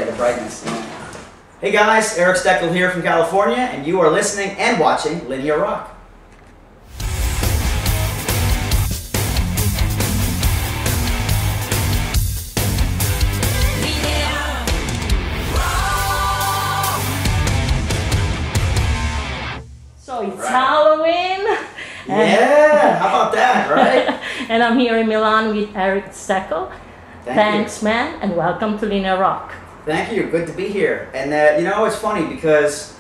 the brightness. Hey guys, Eric Steckel here from California, and you are listening and watching Linear Rock. So it's Halloween. Yeah, how about that, right? And I'm here in Milan with Eric Steckel. Thanks, man, and welcome to Linear Rock. Thank you. Good to be here. And you know, it's funny because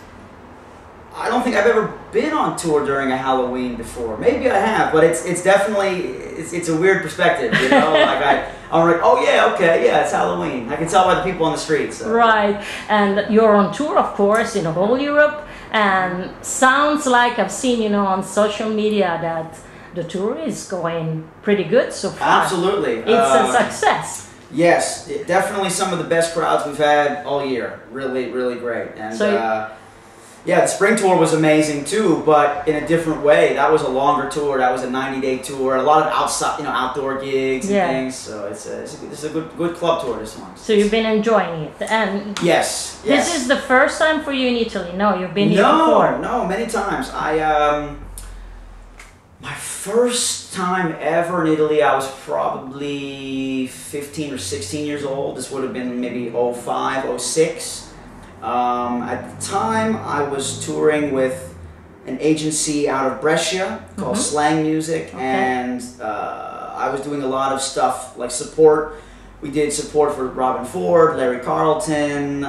I don't think I've ever been on tour during a Halloween before. Maybe I have, but it's definitely it's a weird perspective, you know. Like I'm like, oh yeah, okay, yeah, it's Halloween. I can tell by the people on the streets. So. Right, and you're on tour, of course, in whole Europe, and sounds like I've seen, you know, on social media that the tour is going pretty good so far. Absolutely, it's a success. Yes, definitely some of the best crowds we've had all year. Really, really great. And so, yeah, the spring tour was amazing too, but in a different way. That was a longer tour. That was a 90-day tour. A lot of outside, you know, outdoor gigs and things. So it's a good club tour, this one. So you've been enjoying it, and yes. This is the first time for you in Italy. No, you've been here before. No, many times. My first time ever in Italy, I was probably 15 or 16 years old. This would have been maybe 05, 06. At the time, I was touring with an agency out of Brescia called Slang Music, and I was doing a lot of stuff like support. We did support for Robin Ford, Larry Carlton,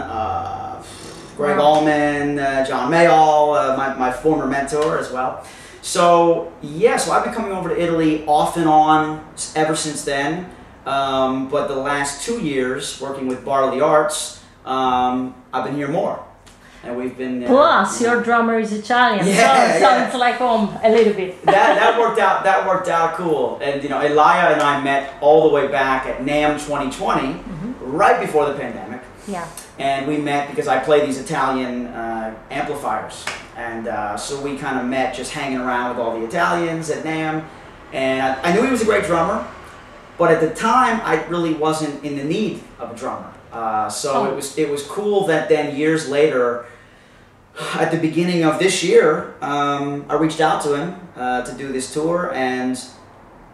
Greg Allman, John Mayall, my former mentor as well. So yeah, so I've been coming over to Italy off and on ever since then. But the last 2 years working with Bar the Arts, I've been here more, and we've been. Plus, your drummer is Italian, so sounds like home a little bit. that worked out. That worked out cool. And you know, Elia and I met all the way back at NAMM 2020, right before the pandemic. Yeah. And we met because I play these Italian amplifiers. And so we kind of met just hanging around with all the Italians at NAMM. And I knew he was a great drummer, but at the time I really wasn't in the need of a drummer. It was cool that then years later, at the beginning of this year, I reached out to him to do this tour, and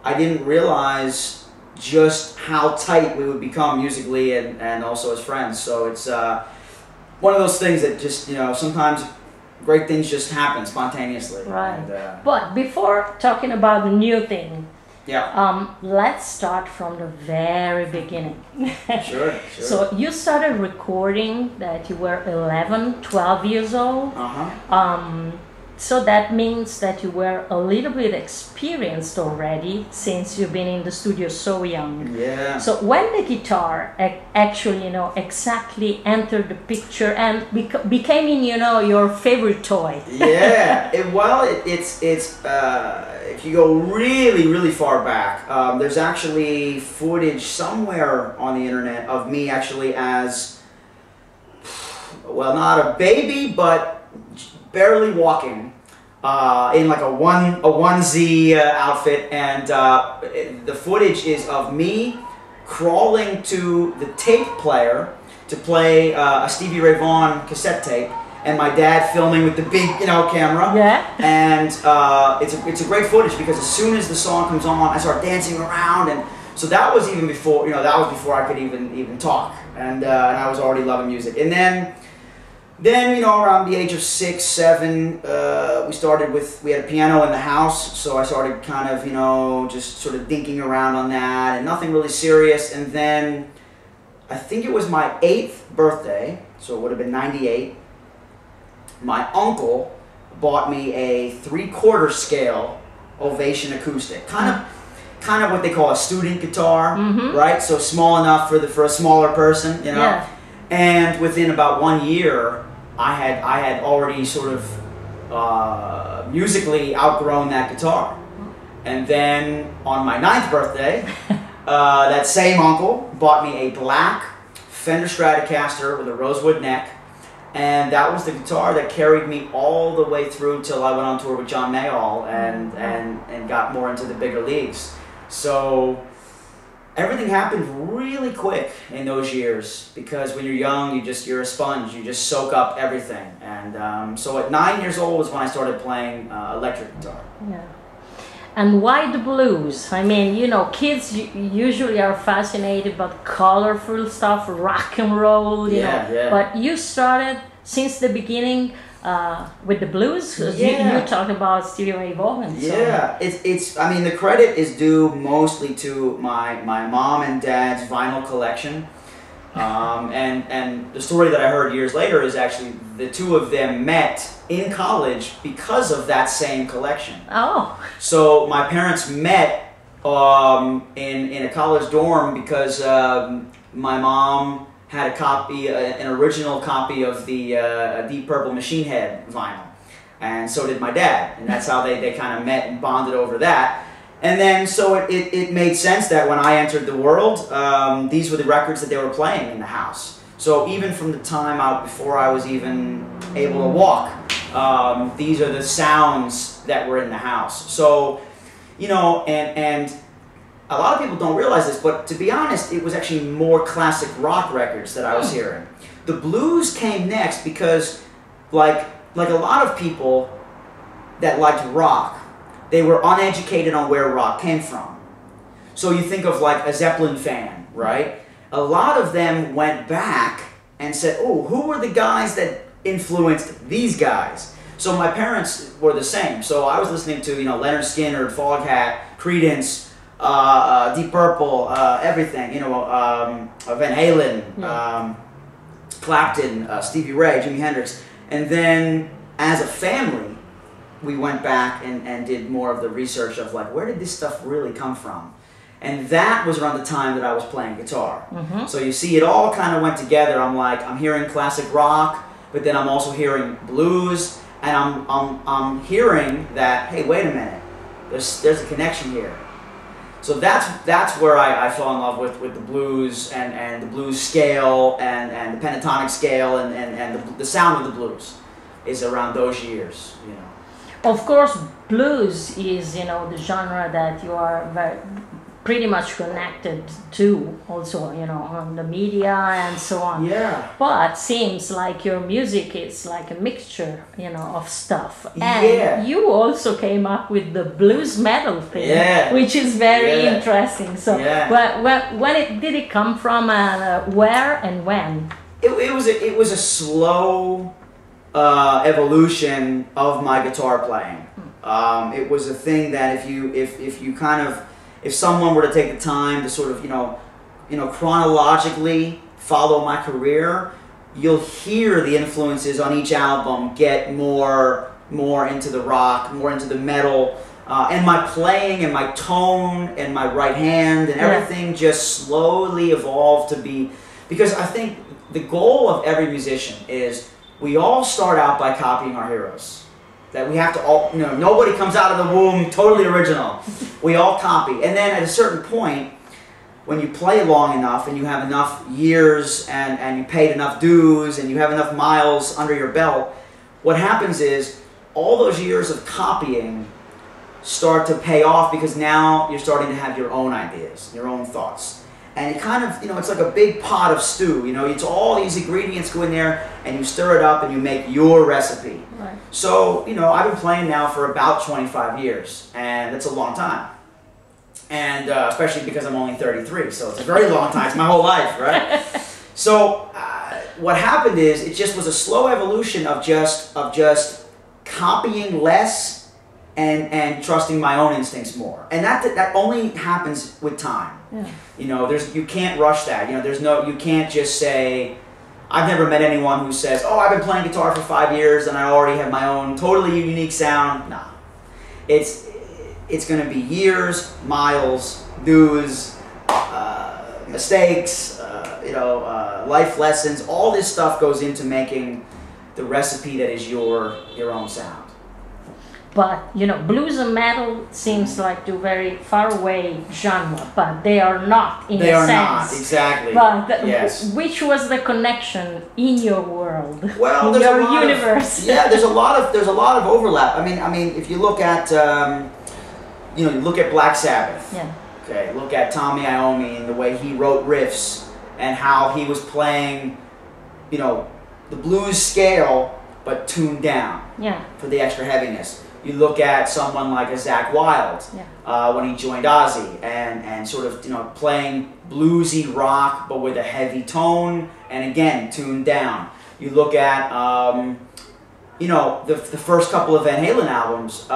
I didn't realize just how tight we would become musically and also as friends. So it's one of those things that just, you know, sometimes great things just happen spontaneously. Right. And, but before talking about the new thing, yeah. Let's start from the very beginning. Sure. So you started recording that you were 11, 12 years old. So that means that you were a little bit experienced already since you've been in the studio so young. Yeah. So when the guitar actually, you know, exactly entered the picture and became, you know, your favorite toy. Yeah. It's if you go really far back, there's actually footage somewhere on the internet of me actually as, well, not a baby, but barely walking in like a onesie outfit, and the footage is of me crawling to the tape player to play a Stevie Ray Vaughan cassette tape, and my dad filming with the big, you know, camera. Yeah. And it's a great footage because as soon as the song comes on, I start dancing around, and so that was even before, you know, that was before I could even talk, and I was already loving music. And then, you know, around the age of 6, 7, we had a piano in the house, so I started kind of, you know, just sort of dinking around on that, and nothing really serious. And then, I think it was my 8th birthday, so it would have been 98, my uncle bought me a 3/4 scale Ovation acoustic, kind of what they call a student guitar, right? So small enough for a smaller person, you know. Yeah. And within about 1 year, I had already sort of musically outgrown that guitar. And then on my 9th birthday, that same uncle bought me a black Fender Stratocaster with a rosewood neck, and that was the guitar that carried me all the way through till I went on tour with John Mayall and got more into the bigger leagues. So everything happened really quick in those years because when you're young, you're a sponge. You just soak up everything. And so at 9 years old was when I started playing electric guitar. Yeah. And why the blues? I mean, you know, kids usually are fascinated by colorful stuff, rock and roll, you know. Yeah. But you started since the beginning with the blues. You talked about Stevie Ray Vaughan. Yeah, it's. I mean, the credit is due mostly to my mom and dad's vinyl collection. And the story that I heard years later is actually the two of them met in college because of that same collection. Oh. So my parents met in a college dorm because my mom had a copy, an original copy of the Deep Purple Machine Head vinyl. And so did my dad. And that's how they kind of met and bonded over that. And then, so it made sense that when I entered the world, these were the records that they were playing in the house. So even from the time out before I was even able to walk, these are the sounds that were in the house. So, you know, and a lot of people don't realize this, but to be honest, it was actually more classic rock records that I was hearing. The blues came next because, like a lot of people that liked rock, they were uneducated on where rock came from. So you think of like a Zeppelin fan, right? A lot of them went back and said, oh, who were the guys that influenced these guys? So my parents were the same. So I was listening to, you know, Leonard Skinner, Foghat, Creedence, Deep Purple, everything, you know, Van Halen, Clapton, Stevie Ray, Jimi Hendrix. And then as a family, we went back and did more of the research of like, where did this stuff really come from? And that was around the time that I was playing guitar. Mm-hmm. So you see, it all kind of went together. I'm like, I'm hearing classic rock, but then I'm also hearing blues, and I'm hearing that, hey, wait a minute, there's a connection here. So that's where I fell in love with the blues and the blues scale and the pentatonic scale and the sound of the blues is around those years, you know. Of course, blues is, you know, the genre that you are pretty much connected to also, you know, on the media and so on. Yeah. But seems like your music is like a mixture, you know, of stuff. And you also came up with the blues metal thing, which is very interesting. So did it come from, where and when? It was a slow evolution of my guitar playing. It was a thing that if someone were to take the time to sort of, you know, chronologically follow my career, you'll hear the influences on each album get more into the rock, more into the metal, and my playing and my tone and my right hand and everything just slowly evolved to be, because I think the goal of every musician is we all start out by copying our heroes. That we have to all, you know, nobody comes out of the womb totally original. We all copy. And then at a certain point, when you play long enough and you have enough years and you paid enough dues and you have enough miles under your belt, what happens is all those years of copying start to pay off because now you're starting to have your own ideas, your own thoughts. And it kind of, you know, it's like a big pot of stew, you know, it's all these ingredients go in there and you stir it up and you make your recipe. Right. So, you know, I've been playing now for about 25 years and it's a long time. And especially because I'm only 33, so it's a very long time, it's my whole life, right? So what happened is it just was a slow evolution of just copying less and trusting my own instincts more. And that only happens with time. Yeah. You know, you can't rush that. You know, you can't just say, I've never met anyone who says, oh, I've been playing guitar for 5 years and I already have my own totally unique sound. No. It's going to be years, miles, dues, mistakes, you know, life lessons. All this stuff goes into making the recipe that is your own sound. But, you know, blues and metal seems like two very far away genre, but they are not in a sense. They are not, exactly. But which was the connection in your world, well, in your universe? There's a lot of overlap. I mean, if you look at, you know, you look at Black Sabbath. Yeah. Okay, look at Tommy Iommi and the way he wrote riffs and how he was playing, you know, the blues scale, but tuned down for the extra heaviness. You look at someone like a Zakk Wylde when he joined Ozzy and sort of, you know, playing bluesy rock, but with a heavy tone and again, tuned down. You look at, you know, the first couple of Van Halen albums,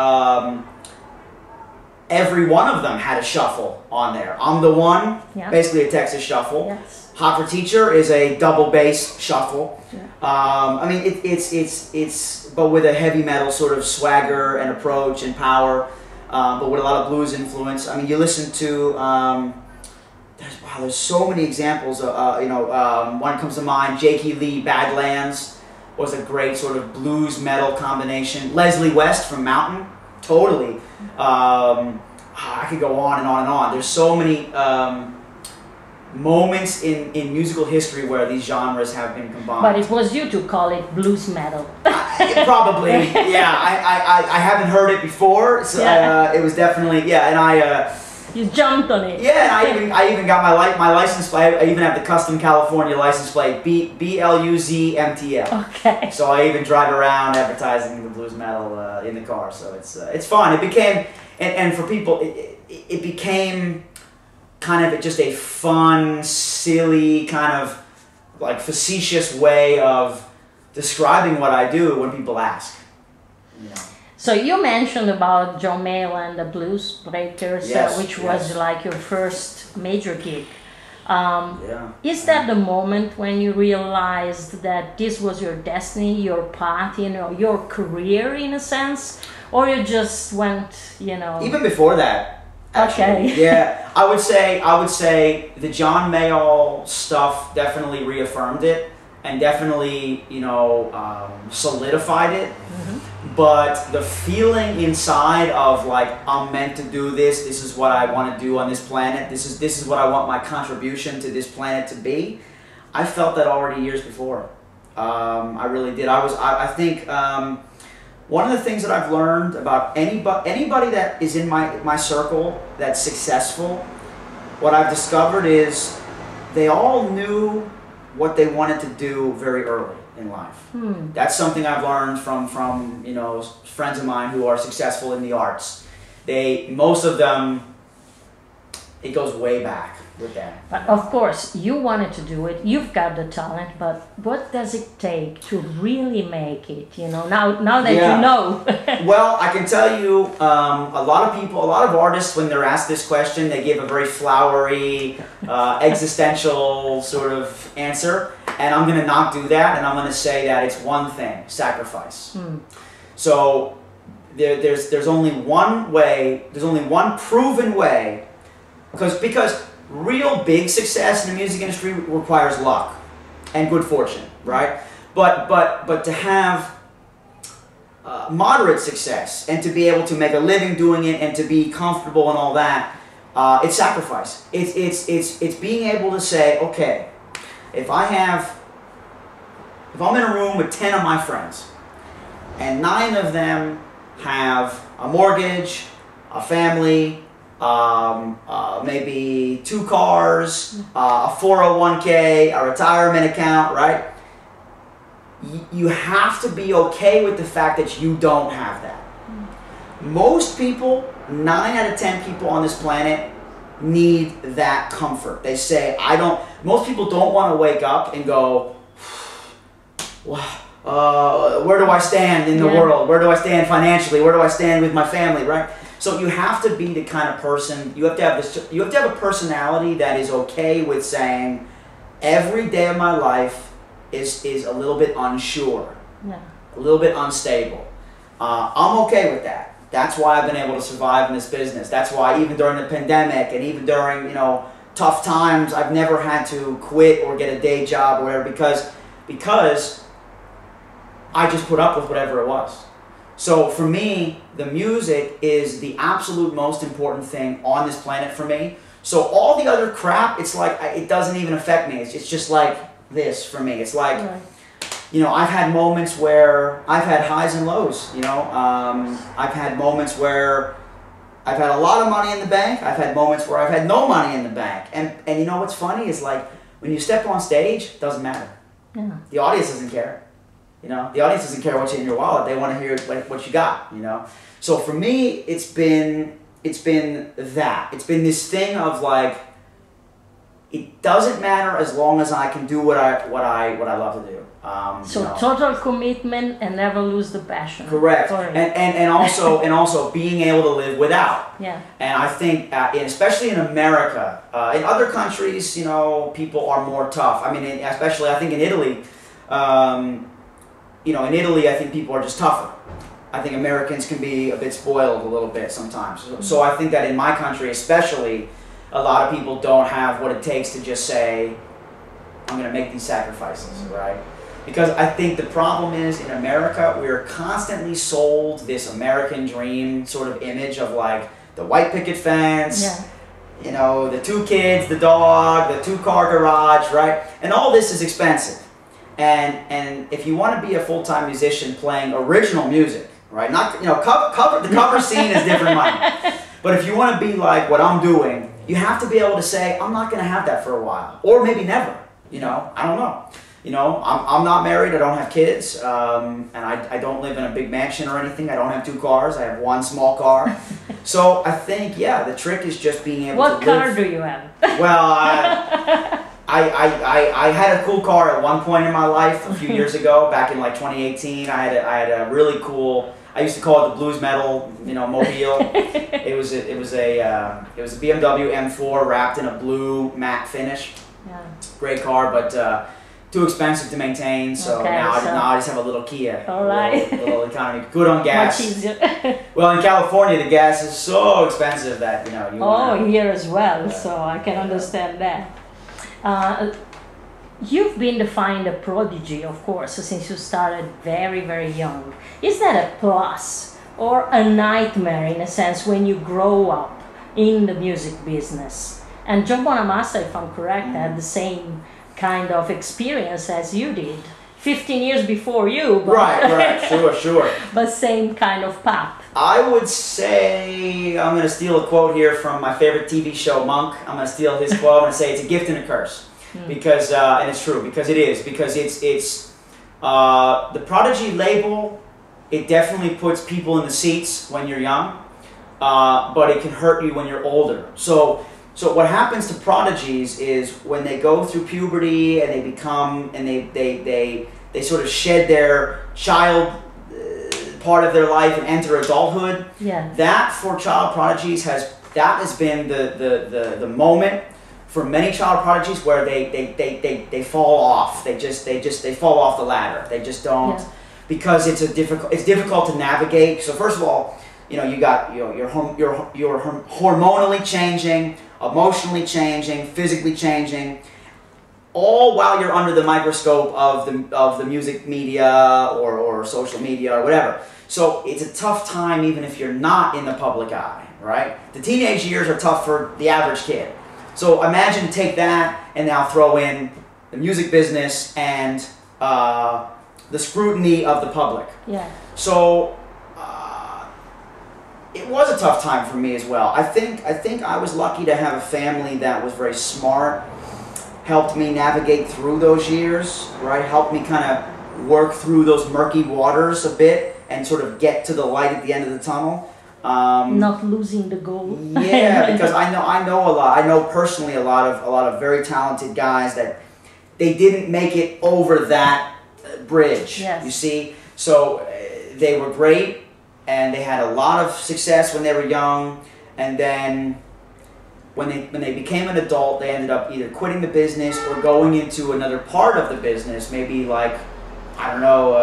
every one of them had a shuffle on there. I'm the One, basically a Texas shuffle. Yes. Hot for Teacher is a double bass shuffle. I mean, it's but with a heavy metal sort of swagger and approach and power, but with a lot of blues influence. I mean, you listen to there's so many examples. You know, one comes to mind. Jakey Lee, Badlands was a great sort of blues metal combination. Leslie West from Mountain, totally. I could go on and on and on. There's so many moments in musical history where these genres have been combined. But it was you to call it blues metal. Probably, yeah. I haven't heard it before, so it was definitely, and you jumped on it. Yeah, I even got my license plate. I even have the custom California license plate, BLUZMTL. Okay. So I even drive around advertising the blues metal in the car. So it's fun. It became, and for people, it became kind of just a fun, silly, kind of like facetious way of describing what I do when people ask. You know. So you mentioned about John Mayall and the Bluesbreakers, which was like your first major gig. Is that the moment when you realized that this was your destiny, your path, you know, your career in a sense, or you just went, you know? Even before that. Actually. Okay. Yeah, I would say the John Mayall stuff definitely reaffirmed it and definitely, you know, solidified it. But the feeling inside of like, I'm meant to do this. This is what I want to do on this planet. This is what I want my contribution to this planet to be. I felt that already years before. I really did. I think. One of the things that I've learned about anybody that is in my circle that's successful, what I've discovered is they all knew what they wanted to do very early in life. That's something I've learned from you know, friends of mine who are successful in the arts. Most of them, it goes way back with them. But of course, you wanted to do it. You've got the talent, but what does it take to really make it? You know, now that you know. Well, I can tell you, a lot of artists, when they're asked this question, they give a very flowery, existential sort of answer. And I'm going to not do that, and I'm going to say that it's one thing: sacrifice. So there's only one way. There's only one proven way, because real big success in the music industry requires luck and good fortune, right? But to have moderate success and to be able to make a living doing it and to be comfortable and all that, it's sacrifice. It's being able to say, okay, if I'm in a room with 10 of my friends and 9 of them have a mortgage, a family, maybe 2 cars, a 401k, a retirement account, right? You have to be okay with the fact that you don't have that. Most people, 9 out of 10 people on this planet, need that comfort. They say, most people don't want to wake up and go, where do I stand in the world? Where do I stand financially? Where do I stand with my family, right? So you have to be the kind of person, you have to have a personality that is okay with saying, every day of my life is a little bit unsure, a little bit unstable. I'm okay with that. That's why I've been able to survive in this business. That's why even during the pandemic and even during, you know, tough times, I've never had to quit or get a day job or whatever because I just put up with whatever it was. So for me, the music is the absolute most important thing on this planet for me. So all the other crap, it's like, it doesn't even affect me. It's just like this for me. It's like, you know, I've had moments where I've had highs and lows, you know. I've had moments where I've had a lot of money in the bank. I've had moments where I've had no money in the bank. And you know what's funny is like when you step on stage, it doesn't matter. Yeah. The audience doesn't care. You know, the audience doesn't care what's in your wallet. They want to hear what you got. You know. So for me, it's been that. It's been this thing of like, it doesn't matter as long as I can do what I love to do. So you know. Total commitment and never lose the passion. Correct. And also being able to live without. Yeah. And I think, especially in America, in other countries, you know, people are more tough. I mean, especially I think in Italy, you know, in Italy, I think people are just tougher. I think Americans can be a bit spoiled a little bit sometimes. So I think that in my country, especially, a lot of people don't have what it takes to just say, I'm going to make these sacrifices, right? Because I think the problem is in America, we're constantly sold this American dream sort of image of like the white picket fence, you know, the 2 kids, the dog, the 2-car garage, right? And all this is expensive. And if you want to be a full-time musician playing original music, right? Not, you know, the cover scene is different money. But if you want to be like what I'm doing, you have to be able to say, I'm not going to have that for a while. Or maybe never, you know, I don't know. You know, I'm not married, I don't have kids, and I don't live in a big mansion or anything. I don't have 2 cars, I have 1 small car. So I think, yeah, the trick is just being able to live. What car do you have? Well, I had a cool car at one point in my life a few years ago, back in like 2018. I had a really cool, I used to call it the blues metal, you know, mobile. It was a BMW M4 wrapped in a blue matte finish. Yeah. Great car, but too expensive to maintain. So now I just have a little Kia. All right. A little economy, good on gas. Much easier. Well, in California, the gas is so expensive that you know. Here as well, so I can understand that. You've been defined a prodigy, of course, since you started very, very young. Is that a plus or a nightmare in a sense when you grow up in the music business? And John Bonamassa, if I'm correct, had the same kind of experience as you did. 15 years before you. But right, sure. But same kind of path. I would say, I'm going to steal a quote here from my favorite TV show, Monk. I'm going to steal his quote and say it's a gift and a curse. Because, and it's true, because it is. Because it's the Prodigy label, it definitely puts people in the seats when you're young, but it can hurt you when you're older. So what happens to prodigies is when they go through puberty and they become, and they sort of shed their child part of their life and enter adulthood. Yeah. That for child prodigies has been the moment for many child prodigies where they fall off. They fall off the ladder. They just don't, because it's difficult to navigate. So first of all, you know, you got you're hormonally changing, emotionally changing, physically changing, all while you're under the microscope of the music media or social media or whatever. So it's a tough time even if you're not in the public eye, right? The teenage years are tough for the average kid. So imagine take that and now throw in the music business and the scrutiny of the public. Yeah. So it was a tough time for me as well. I think I was lucky to have a family that was very smart, helped me navigate through those years, right? Helped me kind of work through those murky waters a bit and sort of get to the light at the end of the tunnel. Not losing the goal. Yeah, because I know a lot. I know personally a lot of very talented guys that they didn't make it over that bridge. Yes. You see, so they were great. And they had a lot of success when they were young, and then when they became an adult, they ended up either quitting the business or going into another part of the business, maybe like, I don't know,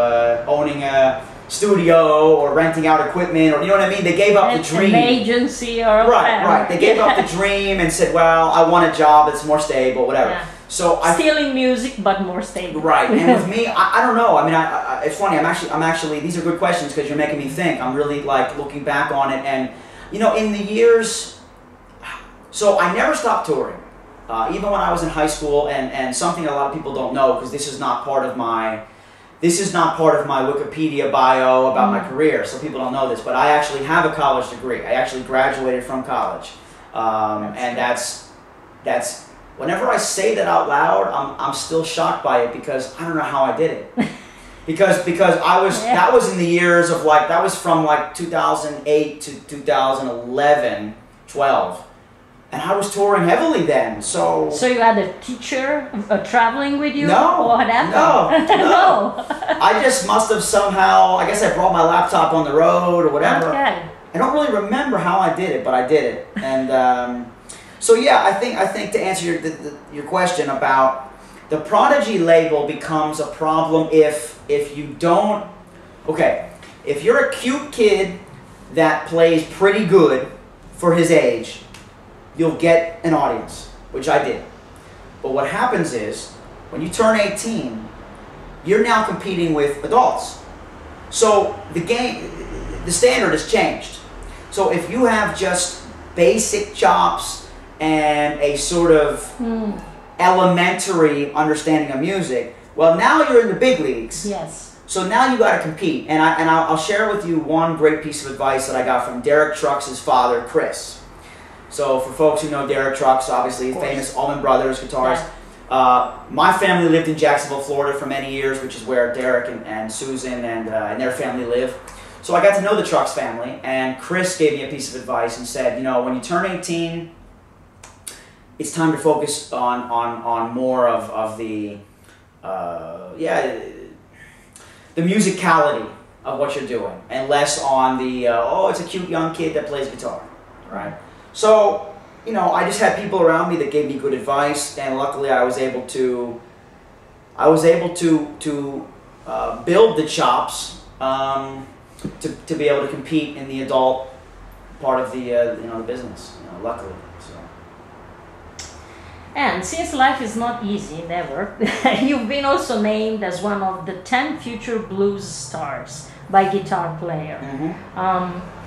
owning a studio or renting out equipment, or you know what I mean? They gave up the dream. An agency or right. They gave up the dream and said, well, I want a job that's more stable, whatever. Yeah. So still in music, but more stable. Right, and with me, I don't know. I mean, it's funny. I'm actually. These are good questions because you're making me think. I'm really like looking back on it, and you know, in the years. So I never stopped touring, even when I was in high school, and something a lot of people don't know because this is not part of my this is not part of my Wikipedia bio about my career, so people don't know this, but I actually have a college degree. I actually graduated from college. And that's, whenever I say that out loud, I'm still shocked by it because I don't know how I did it. because I was, that was in the years of like, that was from like 2008 to 2011, 12. And I was touring heavily then, so... So you had a teacher traveling with you? No, or what happened? no. I just must have somehow, I guess I brought my laptop on the road or whatever. Okay. I don't really remember how I did it, but I did it. And so yeah, I think to answer your question about the Prodigy label becomes a problem if you don't... Okay, if you're a cute kid that plays pretty good for his age, you'll get an audience, which I did. But what happens is, when you turn 18, you're now competing with adults. So the standard has changed. So if you have just basic chops and a sort of elementary understanding of music, well, now you're in the big leagues. Yes. So now you got to compete. And I'll share with you one great piece of advice that I got from Derek Trucks' father, Chris. So for folks who know Derek Trucks, obviously famous Allman Brothers guitarist. Yeah. My family lived in Jacksonville, Florida for many years, which is where Derek and Susan and their family live. So I got to know the Trucks family, and Chris gave me a piece of advice and said, you know, when you turn 18, it's time to focus on more of the, the musicality of what you're doing, and less on the, oh, it's a cute young kid that plays guitar, right? So, you know, I just had people around me that gave me good advice, and luckily I was able to build the chops to be able to compete in the adult part of the the business. You know, luckily. So. And since life is not easy, never, you've been also named as one of the 10 future blues stars by Guitar Player.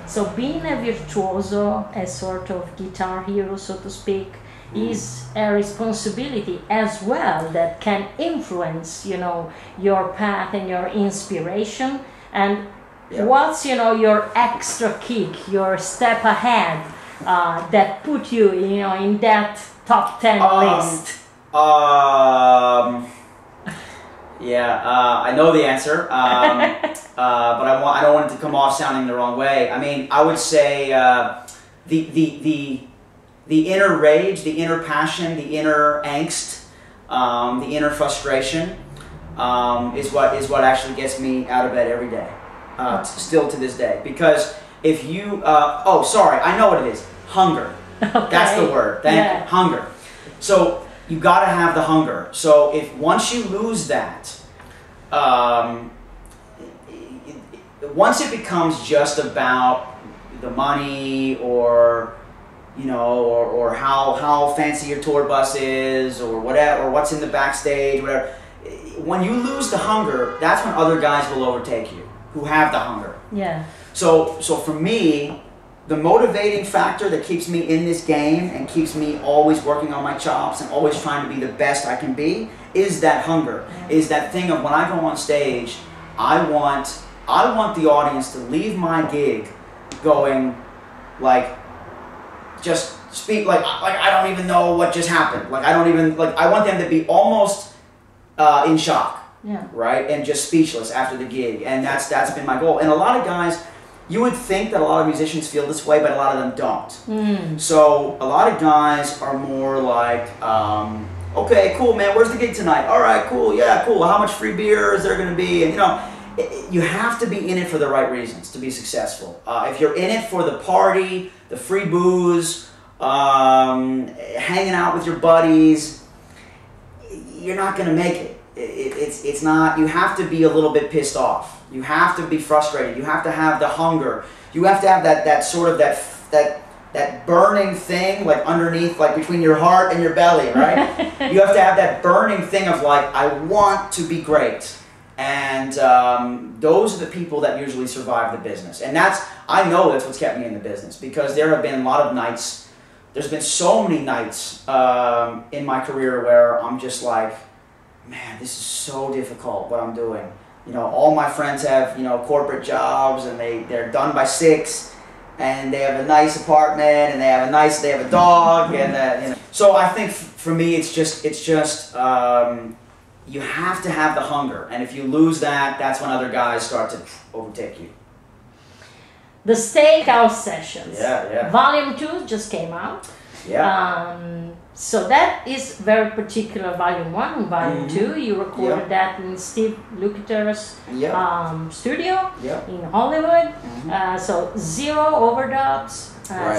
So being a virtuoso, a sort of guitar hero, so to speak, is a responsibility as well that can influence, you know, your path and your inspiration. And what's, you know, your extra kick, your step ahead that put you, you know, in that top 10 list? I know the answer, but I don't want it to come off sounding the wrong way. I mean, I would say the inner rage, the inner passion, the inner angst, the inner frustration is what actually gets me out of bed every day, still to this day. Because if you, oh, sorry, I know what it is. Hunger. Okay. That's the word. Thank you. Hunger. So you got to have the hunger. So if once you lose that, once it becomes just about the money or or how fancy your tour bus is or whatever, or what's in the backstage, whatever. When you lose the hunger, that's when other guys will overtake you who have the hunger. Yeah. So for me, the motivating factor that keeps me in this game and keeps me always working on my chops and always trying to be the best I can be is that hunger, is that thing of when I go on stage, I want the audience to leave my gig going like, just speak like I don't even know what just happened. Like I don't even, like I want them to be almost in shock, right, and just speechless after the gig. And that's been my goal. And a lot of guys, you would think that a lot of musicians feel this way, but a lot of them don't. So a lot of guys are more like, okay, cool, man, where's the gig tonight? All right, cool, yeah, cool. How much free beer is there going to be? And you have to be in it for the right reasons to be successful. If you're in it for the party, the free booze, hanging out with your buddies, you're not going to make it. It's not. You have to be a little bit pissed off. You have to be frustrated. You have to have the hunger. You have to have that sort of that burning thing, like underneath, like between your heart and your belly, right? You have to have that burning thing of like, I want to be great. And those are the people that usually survive the business. And I know that's what's kept me in the business, because there have been a lot of nights, there's been so many nights in my career where I'm just like, man, this is so difficult what I'm doing. you know, all my friends have, you know, corporate jobs, and they're done by 6, and they have a nice apartment, and they have a dog, and you know. So I think for me, it's just you have to have the hunger, and if you lose that, that's when other guys start to overtake you. The Steakhouse Sessions. Yeah. Volume 2 just came out. Yeah. So that is very particular. Volume 1 and Volume 2. You recorded that in Steve Lukather's studio in Hollywood. So 0 overdubs,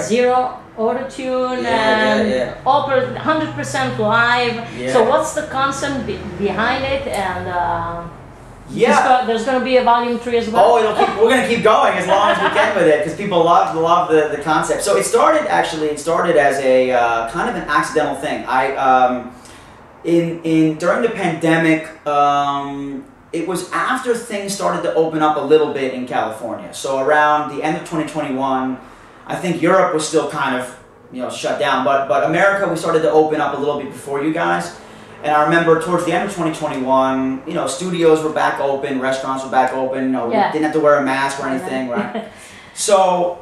0 auto-tune, and 100% live. Yeah. So what's the concept behind it? And there's going to be a Volume 3 as well. Oh, we're going to keep going as long as we can with it, because people love the concept. So it started as a kind of an accidental thing. During the pandemic, it was after things started to open up a little bit in California. So around the end of 2021, I think Europe was still kind of, you know, shut down, but America, we started to open up a little bit before you guys. And I remember towards the end of 2021, you know, studios were back open, restaurants were back open, you know, didn't have to wear a mask or anything, right? So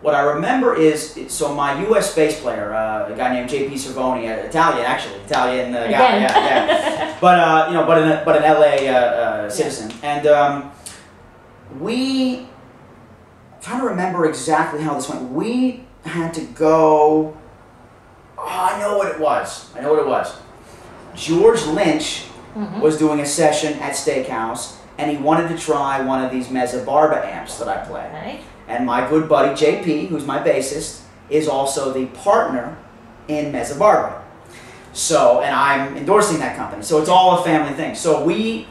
what I remember is, so my U.S. bass player, a guy named J.P. Cervoni, Italian guy, but you know, but an L.A. citizen, and I'm trying to remember exactly how this went. We had to go. Oh, I know what it was. George Lynch was doing a session at Steakhouse, and he wanted to try one of these Mezzabarba amps that I play. Right. And my good buddy JP, who's my bassist, is also the partner in Mezzabarba. So, and I'm endorsing that company. So it's all a family thing. So we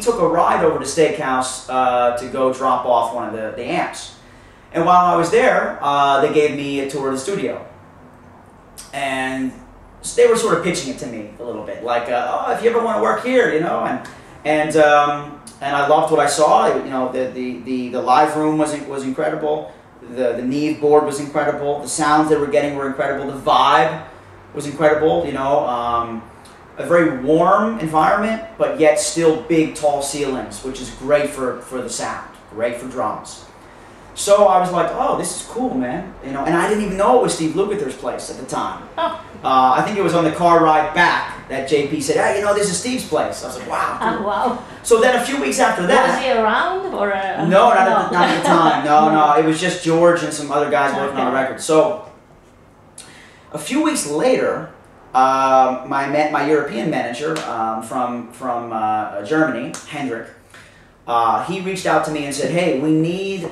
took a ride over to Steakhouse to go drop off one of the amps. And while I was there, they gave me a tour of the studio. And they were sort of pitching it to me a little bit, like, oh, if you ever want to work here, you know, and I loved what I saw. You know, the live room was incredible. The Neve board was incredible. The sounds they were getting were incredible. The vibe was incredible. You know, a very warm environment, but yet still big, tall ceilings, which is great for the sound, great for drums. So I was like, oh, this is cool, man. You know, and I didn't even know it was Steve Lukather's place at the time. Oh. I think it was on the car ride back that JP said, hey, you know, this is Steve's place. I was like, wow. Cool. Wow. So then a few weeks after that. Was he around? Or no, not at the time. No. It was just George and some other guys working on the record. So a few weeks later, my European manager from Germany, Hendrik, he reached out to me and said, hey, we need,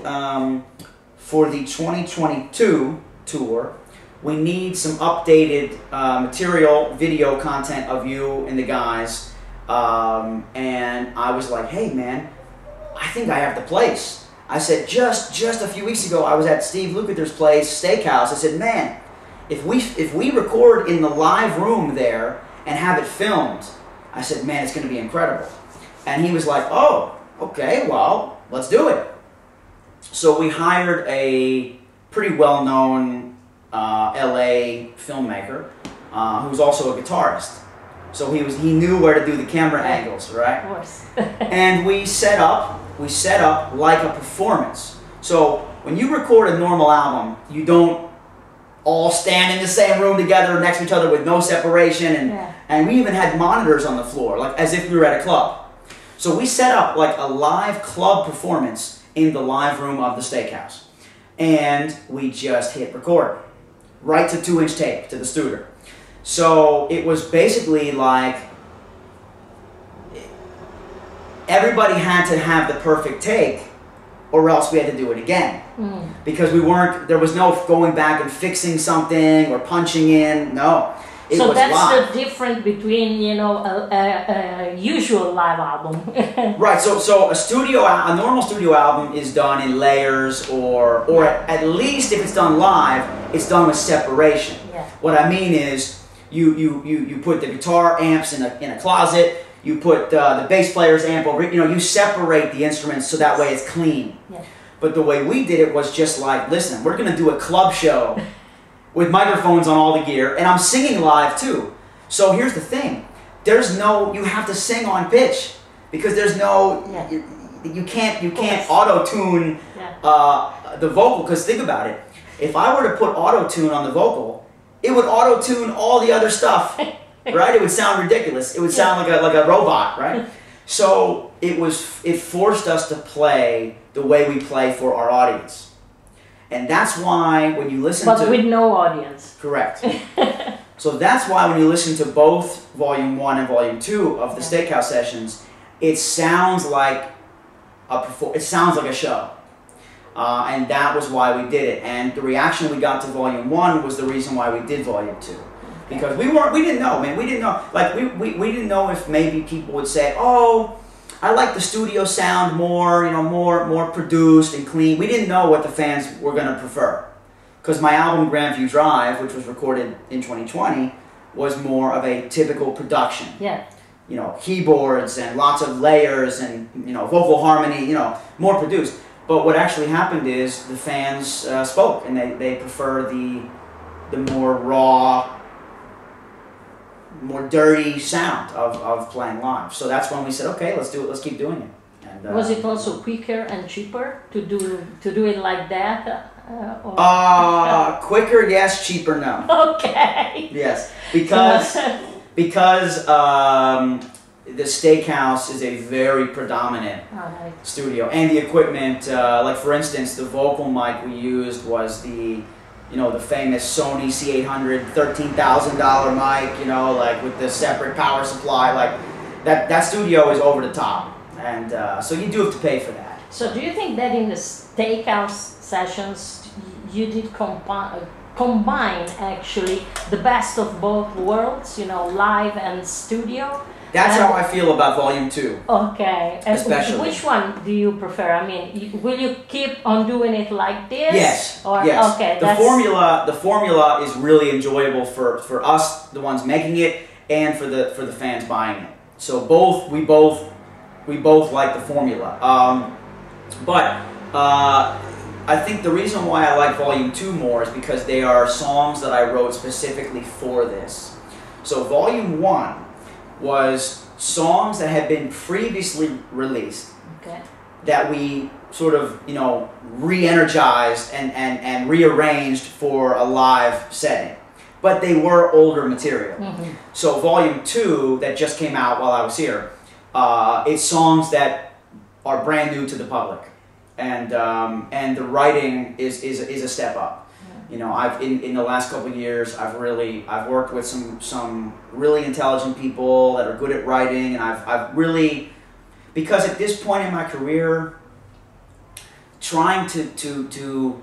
for the 2022 tour, we need some updated material, video content of you and the guys. And I was like, hey, man, I think I have the place. I said, just a few weeks ago, I was at Steve Lukather's place, Steakhouse. I said, man, if we record in the live room there and have it filmed, I said, man, it's going to be incredible. And he was like, oh, okay, well, let's do it. So we hired a pretty well-known LA filmmaker who was also a guitarist. So he knew where to do the camera angles, right? Of course. And we set up like a performance. So when you record a normal album, you don't all stand in the same room together next to each other with no separation, and we even had monitors on the floor, like as if we were at a club. So we set up like a live club performance in the live room of the Steakhouse. And we just hit record. Right to 2-inch tape to the studio. So it was basically like everybody had to have the perfect take, or else we had to do it again. Because there was no going back and fixing something or punching in. No. So that's live. The difference between, you know, a usual live album. Right. So a normal studio album is done in layers, or at least if it's done live, it's done with separation. Yeah. What I mean is, you put the guitar amps in a closet. You put the bass player's amp over. You know, you separate the instruments so that way it's clean. Yeah. But the way we did it was just like, listen, we're gonna do a club show with microphones on all the gear, and I'm singing live too. So here's the thing, you have to sing on pitch. because there's no, you can't auto-tune the vocal, because think about it, if I were to put auto-tune on the vocal, it would auto-tune all the other stuff, right? It would sound ridiculous. It would sound like a robot, right? So it forced us to play the way we play for our audience. And that's why when you listen to... But with no audience. Correct. So that's why when you listen to both Volume 1 and Volume 2 of the Steakhouse sessions, it sounds like a show. And that was why we did it. And the reaction we got to Volume 1 was the reason why we did Volume 2. Because we didn't know, man. We didn't know. Like, we didn't know if maybe people would say, oh, I like the studio sound more, you know, more produced and clean. We didn't know what the fans were going to prefer. Because my album Grandview Drive, which was recorded in 2020, was more of a typical production. Yeah. You know, keyboards and lots of layers and, you know, vocal harmony, you know, more produced. But what actually happened is the fans spoke, and they prefer the more raw, more dirty sound of playing live. So that's when we said, okay, let's do it. Let's keep doing it. And, was it also quicker and cheaper to do it like that? Quicker, yes. Cheaper, no. Okay. Yes, because the Steakhouse is a very predominant studio, and the equipment, like for instance, the vocal mic we used was the famous Sony C800 $13,000 mic, you know, like with the separate power supply, like that studio is over the top, and so you do have to pay for that. So do you think that in the Steakhouse sessions you did combine actually the best of both worlds, you know, live and studio? That's how I feel about Volume 2. Okay. And especially. Which one do you prefer? I mean, will you keep on doing it like this? Yes. Or, yes. Okay. The formula is really enjoyable for us, the ones making it, and for the fans buying it. So we both like the formula. But I think the reason why I like Volume 2 more is because they are songs that I wrote specifically for this. So Volume 1 was songs that had been previously released, that we sort of, you know, re-energized and rearranged for a live setting. But they were older material. So Volume 2 that just came out while I was here, it's songs that are brand new to the public. And the writing is a step up. You know, in the last couple of years, I've worked with some really intelligent people that are good at writing, and I've really, because at this point in my career, trying to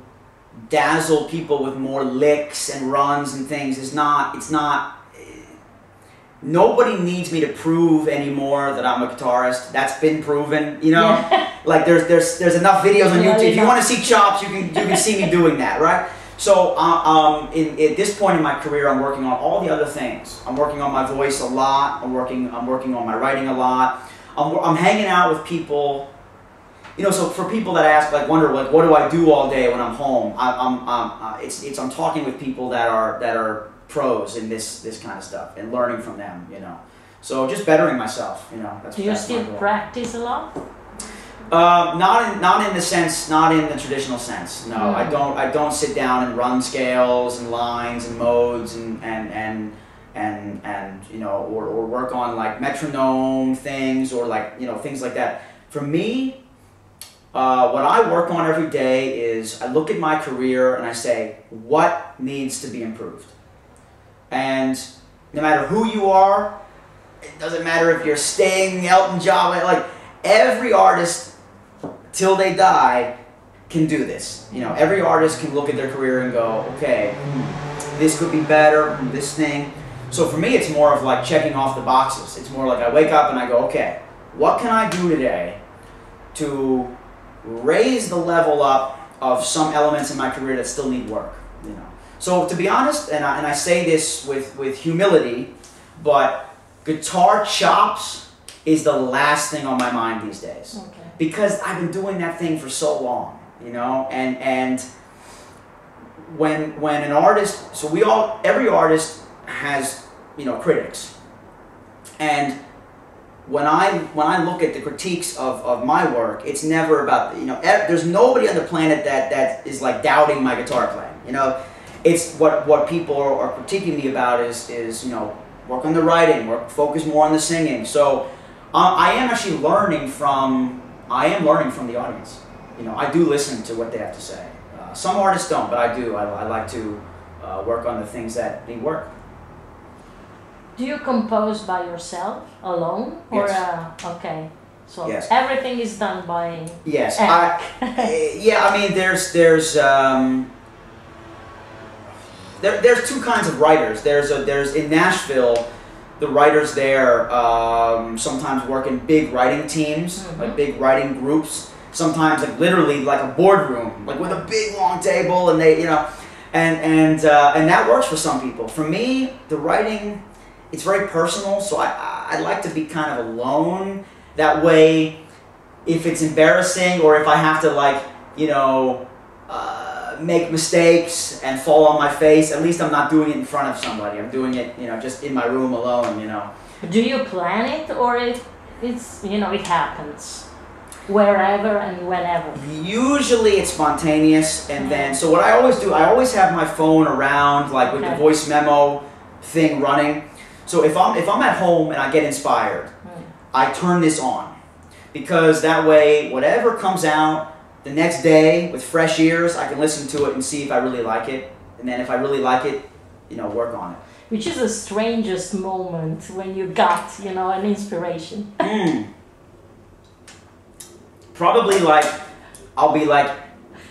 dazzle people with more licks and runs and things it's not. Nobody needs me to prove anymore that I'm a guitarist. That's been proven, you know. Like there's enough videos on YouTube. If you want to see chops, you can see me doing that, right? So at this point in my career, I'm working on all the other things. I'm working on my voice a lot. I'm working on my writing a lot. I'm hanging out with people. You know, so for people that wonder what do I do all day when I'm home? I'm talking with people that are pros in this kind of stuff and learning from them, you know. So just bettering myself, you know. Do you still practice a lot? Not in the traditional sense. No, I don't sit down and run scales and lines and modes and you know, or work on like metronome things or like, you know, things like that. For me, what I work on every day is I look at my career and I say, what needs to be improved? And no matter who you are, it doesn't matter if you're Sting, Elton John, like every artist till they die can do this. You know, every artist can look at their career and go, okay, this could be better, this thing. So for me, it's more of like checking off the boxes. It's more like I wake up and I go, okay, what can I do today to raise the level up of some elements in my career that still need work, you know? So to be honest, and I say this with humility, but guitar chops is the last thing on my mind these days. Okay. Because I've been doing that thing for so long, you know, and when an artist, so every artist has, you know, critics, and when I look at the critiques of my work, it's never about, you know, there's nobody on the planet that is like doubting my guitar playing. You know, it's what people are critiquing me about is you know, work on the writing, focus more on the singing. So I am actually learning from the audience. You know, I do listen to what they have to say. Some artists don't, but I do. I like to work on the things that need work. Do you compose by yourself, alone? Or, Yes. Okay. So Yes. everything is done by... Yes. Eric. Yeah, I mean, there's two kinds of writers. There's in Nashville, the writers there sometimes work in big writing teams, like big writing groups. Sometimes like literally like a boardroom, like with a big long table, and they, you know, and that works for some people. For me, the writing, it's very personal, so I like to be kind of alone. That way, if it's embarrassing or if I have to, like, you know, make mistakes and fall on my face, at least I'm not doing it in front of somebody. I'm doing it, you know, just in my room alone, you know. Do you plan it, or it's, you know, it happens wherever and whenever? Usually it's spontaneous, and then, so what I always do, I always have my phone around, like with the voice memo thing running. So if I'm at home and I get inspired, I turn this on, because that way, whatever comes out the next day with fresh ears, I can listen to it and see if I really like it, and then if I really like it, you know, work on it. Which is the strangest moment when you got, you know, an inspiration? Probably like, I'll be like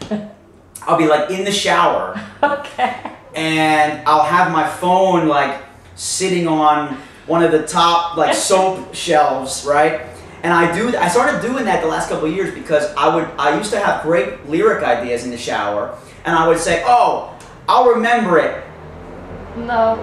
in the shower. Okay. And I'll have my phone like sitting on one of the top like soap shelves, right? And I started doing that the last couple of years because I used to have great lyric ideas in the shower, and I would say, oh, I'll remember it. No.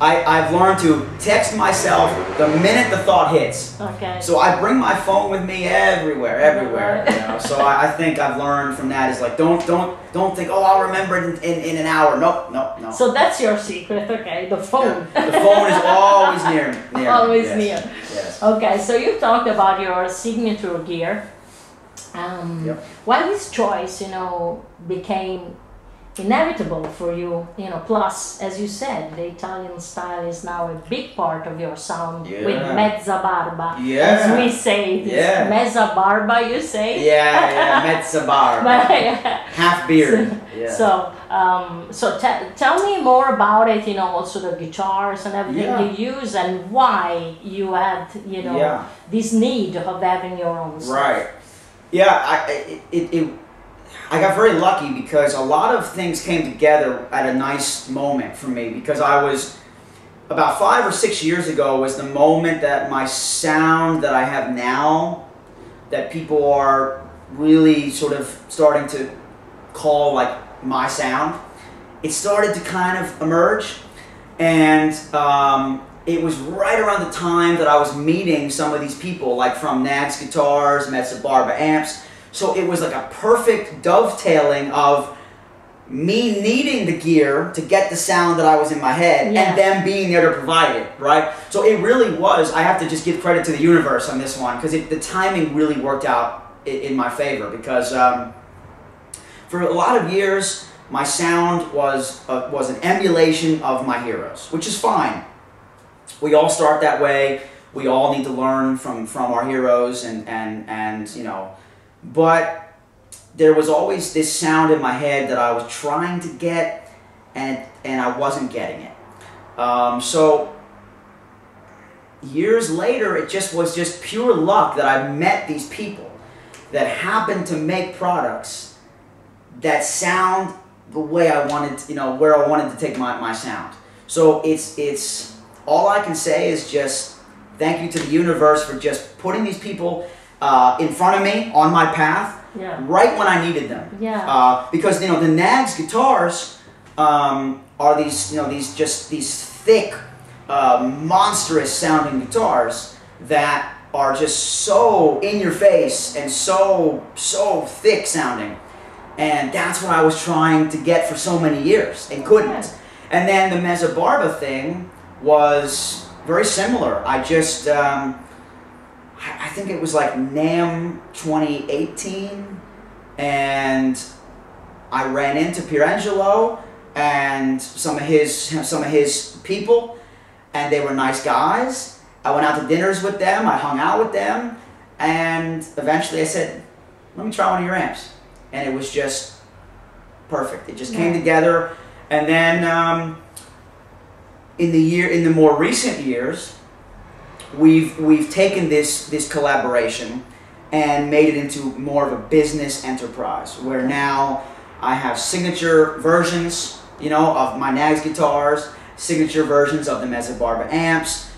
I've learned to text myself the minute the thought hits. Okay. So I bring my phone with me everywhere. You know? So I think I've learned from that is like, don't think, oh, I'll remember it in an hour. No. So that's your secret, okay? The phone. Yeah. The phone is always near. Always yes. near. Yes. Okay, so you talked about your signature gear. Why this choice, you know, became inevitable for you, you know, plus, as you said, the Italian style is now a big part of your sound with Mezzabarba, as we say it. Mezzabarba, you say? Yeah, Mezzabarba. Half beard. So, tell me more about it, you know, also the guitars and everything you use, and why you had, you know, this need of having your own stuff. Right. Yeah, I got very lucky because a lot of things came together at a nice moment for me, because I was, about 5 or 6 years ago was the moment that my sound that I have now, that people are really sort of starting to call like my sound, it started to kind of emerge. And it was right around the time that I was meeting some of these people, like from Nags Guitars, Mezzabarba Amps. So it was like a perfect dovetailing of me needing the gear to get the sound that I was in my head, and them being there to provide it, right? So it really was, I have to just give credit to the universe on this one, because the timing really worked out in my favor, because for a lot of years, my sound was an emulation of my heroes, which is fine. We all start that way. We all need to learn from our heroes, and you know, but there was always this sound in my head that I was trying to get, and I wasn't getting it. So years later, it was just pure luck that I met these people that happened to make products that sound the way I wanted, you know, where I wanted to take my sound. So it's all I can say is just thank you to the universe for just putting these people in front of me on my path, right when I needed them. Because, you know, the Nags guitars are these, you know, these thick, monstrous sounding guitars that are just so in your face and so thick sounding. And that's what I was trying to get for so many years and couldn't. And then the Mezzabarba thing was very similar. I just, I think it was like NAMM 2018, and I ran into Pierangelo and some of his people, and they were nice guys. I went out to dinners with them, I hung out with them, and eventually I said, let me try one of your amps. And it was just perfect. It just came together. And then in the more recent years, we've taken this collaboration and made it into more of a business enterprise, where now I have signature versions, you know, of my Nags guitars, signature versions of the Mezzabarba amps,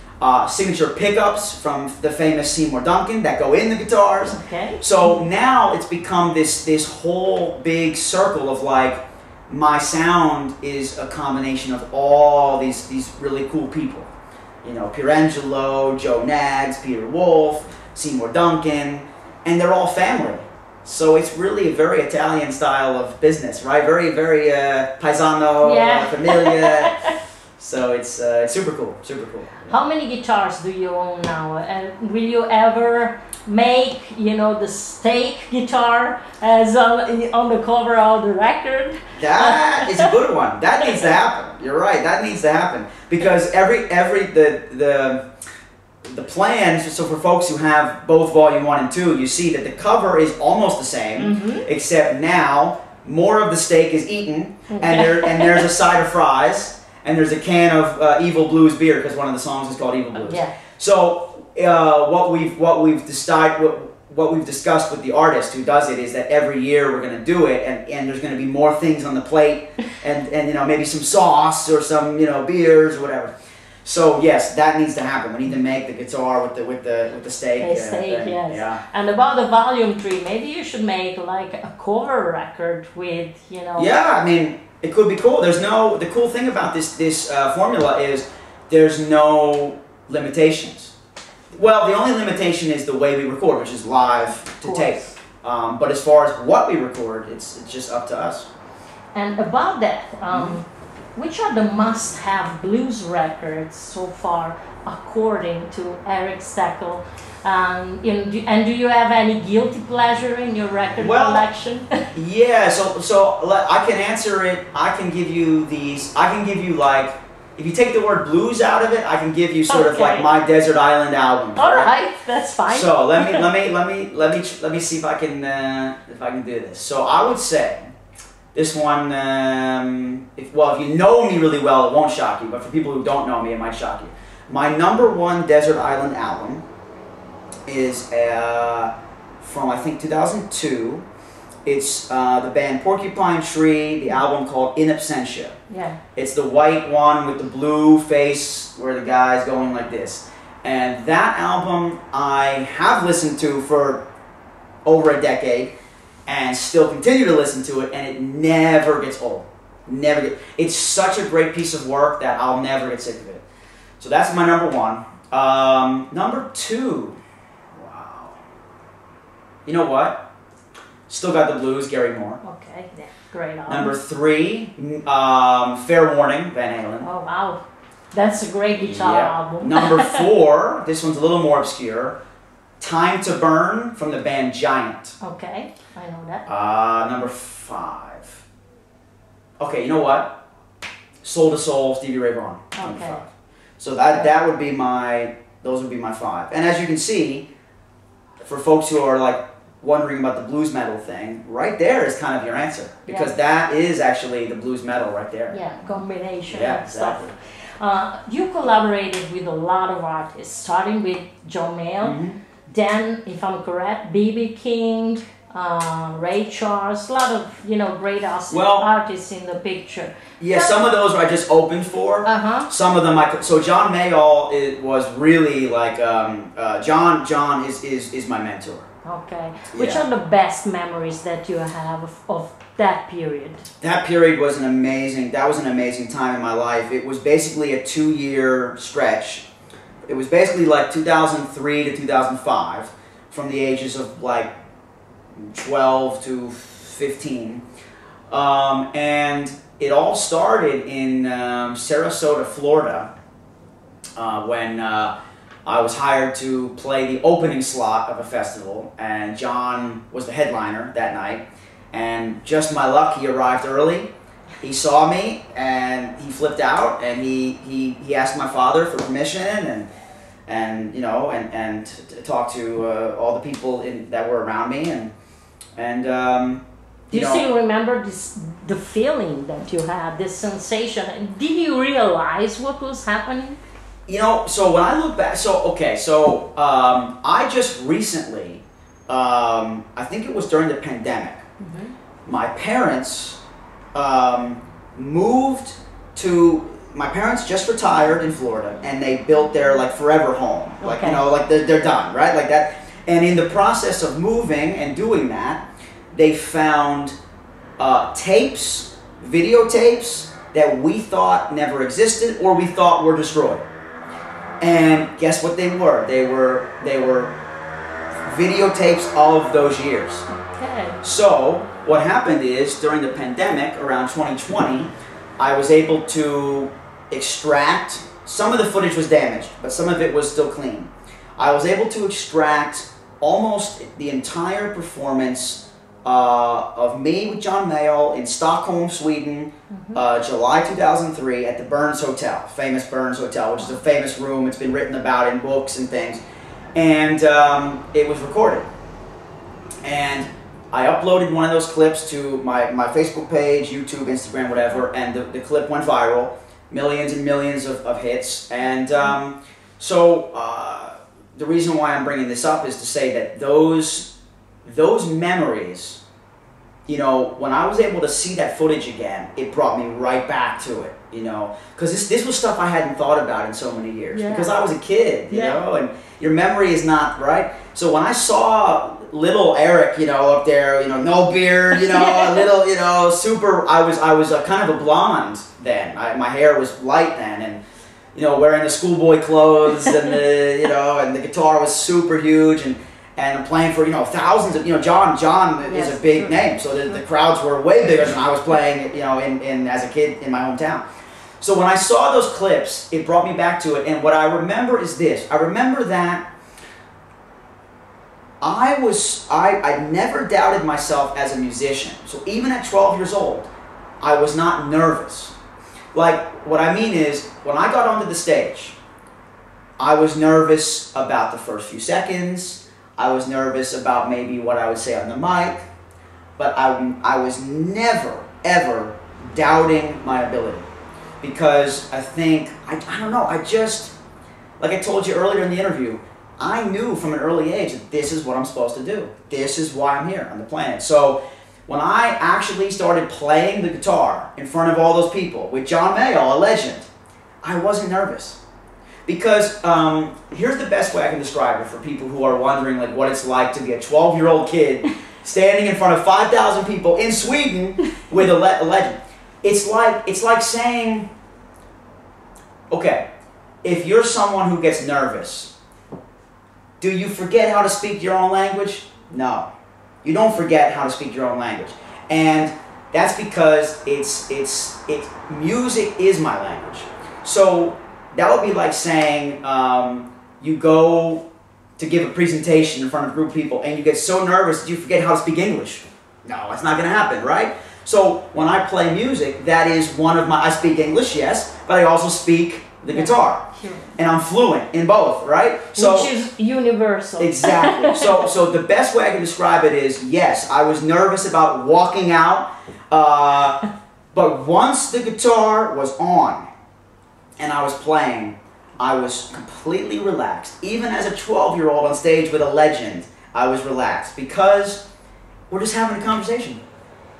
signature pickups from the famous Seymour Duncan that go in the guitars. Okay. So now it's become this whole big circle of like, my sound is a combination of all these really cool people. You know, Pierangelo, Joe Nags, Peter Wolf, Seymour Duncan, and they're all family. So it's really a very Italian style of business, right? Very, very paisano, familia. So it's super cool, super cool. How many guitars do you own now? And will you ever make, you know, the steak guitar as on the cover of the record? That is a good one. That needs to happen. You're right. That needs to happen, because the plans. So for folks who have both Volume 1 and 2, you see that the cover is almost the same, except now more of the steak is eaten, and there's a side of fries. And there's a can of Evil Blues beer, because one of the songs is called Evil Blues. Yeah. So what we've discussed with the artist who does it is that every year we're going to do it, and there's going to be more things on the plate, and you know, maybe some sauce or some, you know, beers or whatever. So yes, that needs to happen. We need to make the guitar with the steak. The steak, thing. yes. Yeah. And about the Volume 3, maybe you should make like a cover record with, you know. Yeah, I mean, it could be cool. The cool thing about this formula is there's no limitations. Well, the only limitation is the way we record, which is live to tape. But as far as what we record, it's just up to us. And about that, which are the must-have blues records so far, according to Eric Steckel? And do you have any guilty pleasure in your record collection? Yeah, so I can answer it. I can give you these. I can give you, like, if you take the word blues out of it, I can give you sort of like my Desert Island album. All right, that's fine. So let me see if I can do this. So I would say this one. If you know me really well, it won't shock you. But for people who don't know me, it might shock you. My #1 Desert Island album is from, I think, 2002. It's the band Porcupine Tree, the album called In Absentia. Yeah. It's the white one with the blue face where the guy's going like this. And that album I have listened to for over a decade and still continue to listen to it, and it never gets old. It's such a great piece of work that I'll never get sick of it. So that's my #1. #2. You know what? Still got the blues, Gary Moore. Okay, yeah, great album. #3, Fair Warning, Van Halen. Oh wow, that's a great guitar album. #4, this one's a little more obscure. Time to Burn from the band Giant. Okay, I know that. #5. Okay, you know what? Soul to Soul, Stevie Ray Vaughan. Okay. #5. So that would be those would be my 5. And as you can see, for folks who are like wondering about the blues metal thing, right there is kind of your answer, because that is actually the blues metal right there. Yeah, combination and stuff. You collaborated with a lot of artists, starting with John Mayall, then, if I'm correct, B.B. King, Ray Charles, a lot of, you know, great artists in the picture. Yeah, some of those I just opened for. Some of them so John Mayall was really like John is my mentor. Okay. Which are the best memories that you have of that period? That period was an amazing time in my life. It was basically a 2-year stretch. It was basically like 2003 to 2005, from the ages of like 12 to 15. And it all started in Sarasota, Florida, when I was hired to play the opening slot of a festival, and John was the headliner that night. And just my luck, he arrived early. He saw me and he flipped out, and he asked my father for permission and you know and to talk to all the people that were around me and do you still remember the feeling that you had, this sensation? Did you realize what was happening? You know, so when I look back, I just recently, I think it was during the pandemic, my parents my parents just retired in Florida, and they built their like forever home, like, you know, like they're done, right, like that. And in the process of moving and doing that, they found tapes, videotapes that we thought never existed or we thought were destroyed. And guess what they were? They were videotapes of those years. Okay. So what happened is, during the pandemic around 2020, I was able to extract, some of the footage was damaged, but some of it was still clean. I was able to extract almost the entire performance of me with John Mayall in Stockholm, Sweden, July 2003 at the Burns Hotel, famous Burns Hotel, which is a famous room. It's been written about in books and things. And it was recorded. And I uploaded one of those clips to my Facebook page, YouTube, Instagram, whatever, and the clip went viral. Millions and millions of hits. And the reason why I'm bringing this up is to say that those memories, you know, when I was able to see that footage again, it brought me right back to it, you know, because this was stuff I hadn't thought about in so many years, because I was a kid, you know, and your memory is not right. So when I saw little Eric, you know, up there, you know, no beard, you know, a little, you know, super, I was kind of a blonde then. My hair was light then, and you know, wearing the schoolboy clothes, and the, you know, and the guitar was super huge, and I'm playing for, you know, thousands of, you know, John is a big name, so the crowds were way bigger than I was playing, you know, in as a kid in my hometown. So when I saw those clips, it brought me back to it, and what I remember is this. I remember that I never doubted myself as a musician. So even at 12 years old, I was not nervous. Like, what I mean is, when I got onto the stage, I was nervous about the first few seconds. I was nervous about maybe what I would say on the mic. But I was never, ever doubting my ability. Because I think, I don't know, I just, like I told you earlier in the interview, I knew from an early age that this is what I'm supposed to do. This is why I'm here on the planet. So when I actually started playing the guitar in front of all those people with John Mayall, a legend, I wasn't nervous. Because here's the best way I can describe it for people who are wondering like what it's like to be a 12-year-old kid standing in front of 5,000 people in Sweden with a legend. It's like saying, okay, if you're someone who gets nervous, do you forget how to speak your own language? No. You don't forget how to speak your own language. And that's because music is my language. So that would be like saying you go to give a presentation in front of a group of people and you get so nervous that you forget how to speak English. No, that's not going to happen, right? So when I play music, that is one of I speak English, yes, but I also speak the guitar. Sure. And I'm fluent in both, right? So, which is universal. Exactly. So the best way I can describe it is, yes, I was nervous about walking out, but once the guitar was on and I was playing, I was completely relaxed. Even as a 12-year-old on stage with a legend, I was relaxed because we're just having a conversation,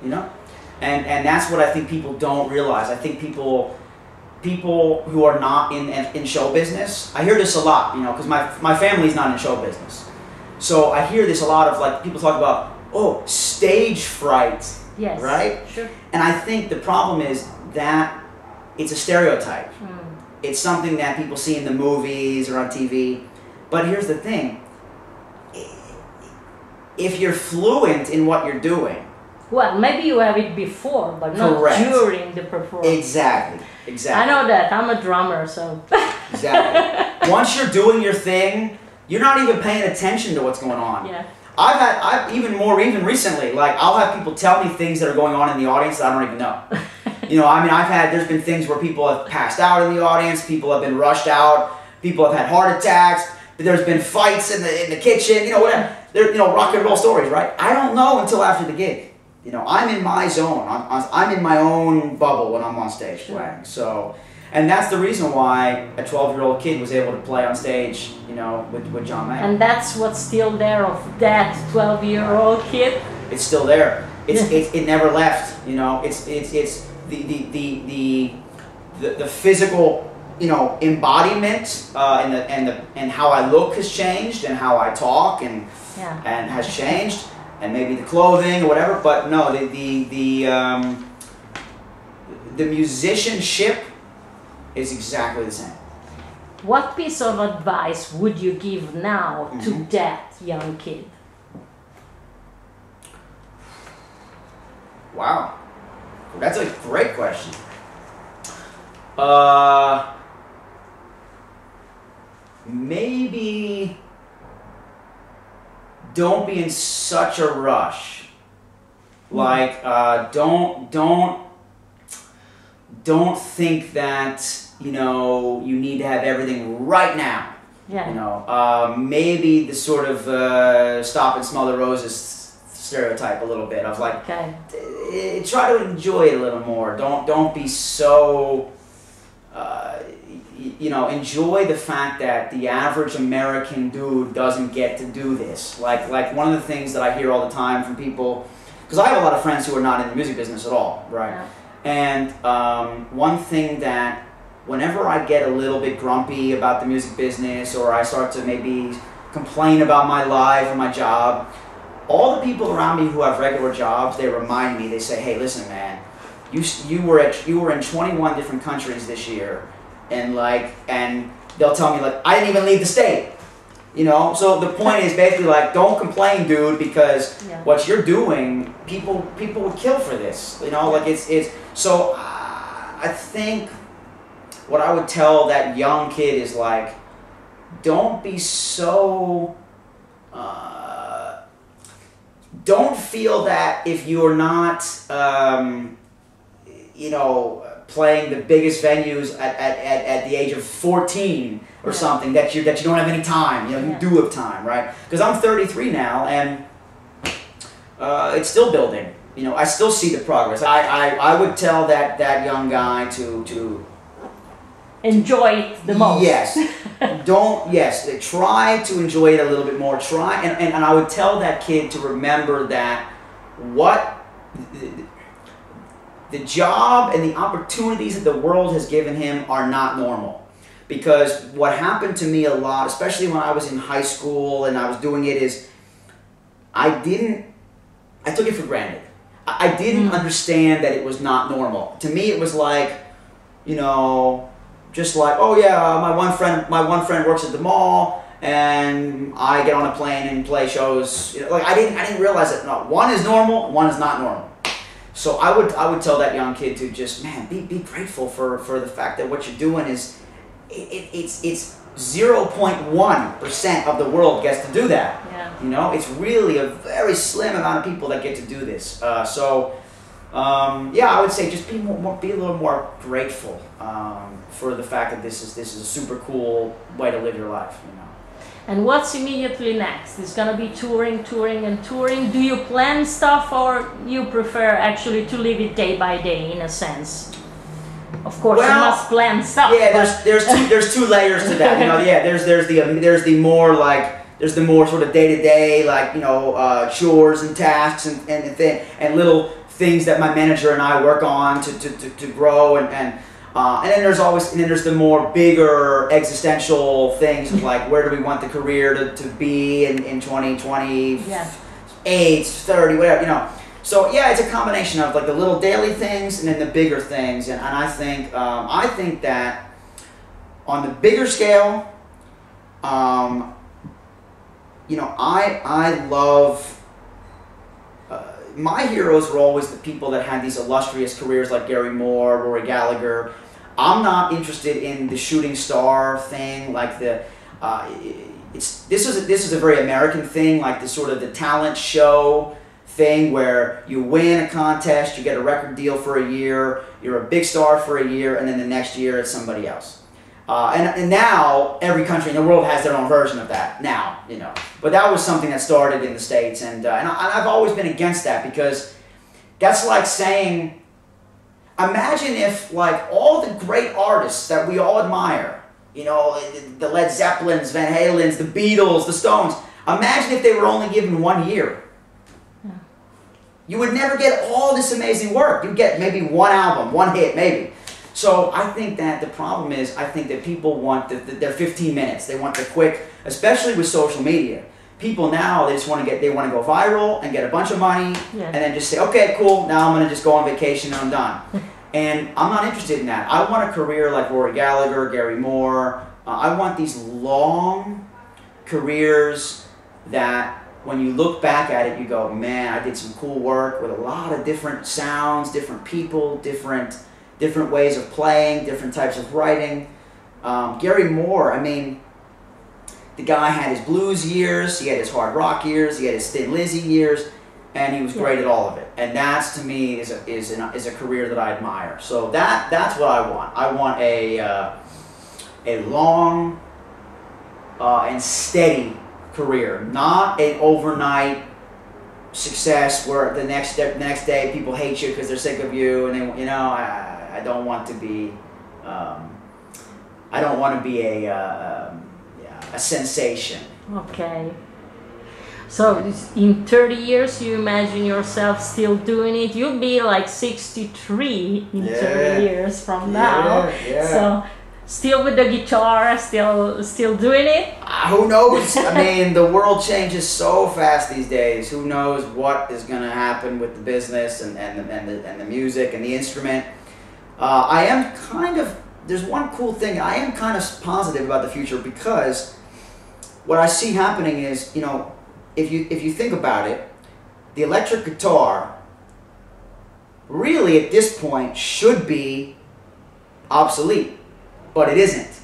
you know? And that's what I think people don't realize. I think people who are not in show business, I hear this a lot, you know, because my family's not in show business. So I hear this a lot of, like, people talk about, oh, stage fright, yes, right? Sure. And I think the problem is that it's a stereotype. It's something that people see in the movies or on TV. But here's the thing. If you're fluent in what you're doing, well, maybe you have it before, but not during the performance. Exactly. I know that. I'm a drummer, so Exactly. Once you're doing your thing, you're not even paying attention to what's going on. Yeah. I've even recently, like, I'll have people tell me things that are going on in the audience that I don't even know. You know, I mean, there's been things where people have passed out in the audience, people have been rushed out, people have had heart attacks, there's been fights in the kitchen, you know, whatever. You know, rock and roll stories, right? I don't know until after the gig. You know, I'm in my zone. I'm in my own bubble when I'm on stage playing. So, and that's the reason why a 12-year-old kid was able to play on stage, you know, with John Mayall. And that's what's still there of that 12-year-old kid. It's still there. It never left. You know, it's the physical, you know, embodiment and how I look has changed, and how I talk and has changed, and maybe the clothing or whatever. But no, the musicianship is exactly the same. What piece of advice would you give now to that young kid? Wow, that's a great question. Maybe don't be in such a rush. Like, don't think that, you know, you need to have everything right now. Yeah. You know, maybe the sort of stop and smell the roses stereotype a little bit of like, try to enjoy it a little more. Don't be so, you know, enjoy the fact that the average American dude doesn't get to do this. Like one of the things that I hear all the time from people, because I have a lot of friends who are not in the music business at all, right? Yeah. And one thing that whenever I get a little bit grumpy about the music business, or I start to maybe complain about my life or my job, all the people around me who have regular jobs, they remind me, they say, hey, listen, man, you were in 21 different countries this year, and they'll tell me, like, I didn't even leave the state. You know, so the point is basically like, don't complain, dude, because what you're doing, people would kill for this. You know, like it's so I think what I would tell that young kid is like, don't be so, don't feel that if you're not, you know, playing the biggest venues at the age of 14 or something, that you don't have any time. You know, you do have time, right? Because I'm 33 now, and it's still building. You know, I still see the progress. I would tell that young guy to enjoy it the most. Yes. Try to enjoy it a little bit more. Try, and I would tell that kid to remember that the job and the opportunities that the world has given him are not normal. Because what happened to me a lot, especially when I was in high school and I was doing it, is I took it for granted. I didn't understand that it was not normal. To me, it was like, you know, just like, oh yeah, my one friend works at the mall, and I get on a plane and play shows. You know, like I didn't realize that one is normal, one is not normal. So I would tell that young kid to just, man, be grateful for the fact that what you're doing is, it's 0.1% of the world gets to do that. Yeah. You know, it's really a very slim amount of people that get to do this. Yeah, I would say just be a little more grateful for the fact that this is a super cool way to live your life. You know. And what's immediately next? It's gonna be touring. Do you plan stuff, or you prefer actually to live it day by day in a sense? Of course, you must plan stuff. Yeah, there's two layers to that. You know, yeah, there's the more sort of day-to-day, like, you know, chores and tasks and little things that my manager and I work on to grow, and then there's the more bigger existential things of like, where do we want the career to be in 2020, 30, whatever, you know. So yeah, it's a combination of like the little daily things and then the bigger things, and I think that on the bigger scale, you know, I love my heroes were always the people that had these illustrious careers, like Gary Moore, Rory Gallagher. I'm not interested in the shooting star thing, like the this is a very American thing, like the sort of the talent show thing where you win a contest, you get a record deal for a year, you're a big star for a year, and then the next year it's somebody else. And now every country in the world has their own version of that now, you know. But that was something that started in the States, and I've always been against that, because that's like saying, imagine if like all the great artists that we all admire, you know, the Led Zeppelins, Van Halens, the Beatles, the Stones, imagine if they were only given 1 year. You would never get all this amazing work. You'd get maybe one album, one hit, maybe. So I think that the problem is, I think that people want their 15 minutes. They want the quick, especially with social media. People now, they just want to go viral and get a bunch of money, and then just say, okay, cool, now I'm going to just go on vacation and I'm done. And I'm not interested in that. I want a career like Rory Gallagher, Gary Moore. I want these long careers that when you look back at it, you go, man, I did some cool work with a lot of different sounds, different people, different ways of playing, different types of writing. Gary Moore, I mean, the guy had his blues years, he had his hard rock years, he had his Thin Lizzy years, and he was great at all of it. And that's, to me, is a career that I admire. So that's what I want. I want a long and steady career, not an overnight success where the next day people hate you because they're sick of you, and they, you know, I don't want to be a sensation. Okay. So in 30 years, you imagine yourself still doing it? You'll be like 63 in 30 years from now. Yeah. So still with the guitar, still doing it? Who knows? I mean, the world changes so fast these days. Who knows what is going to happen with the business and the music and the instrument. I am kind of, there's one cool thing, I am kind of positive about the future, because what I see happening is, you know, if you think about it, the electric guitar really at this point should be obsolete, but it isn't.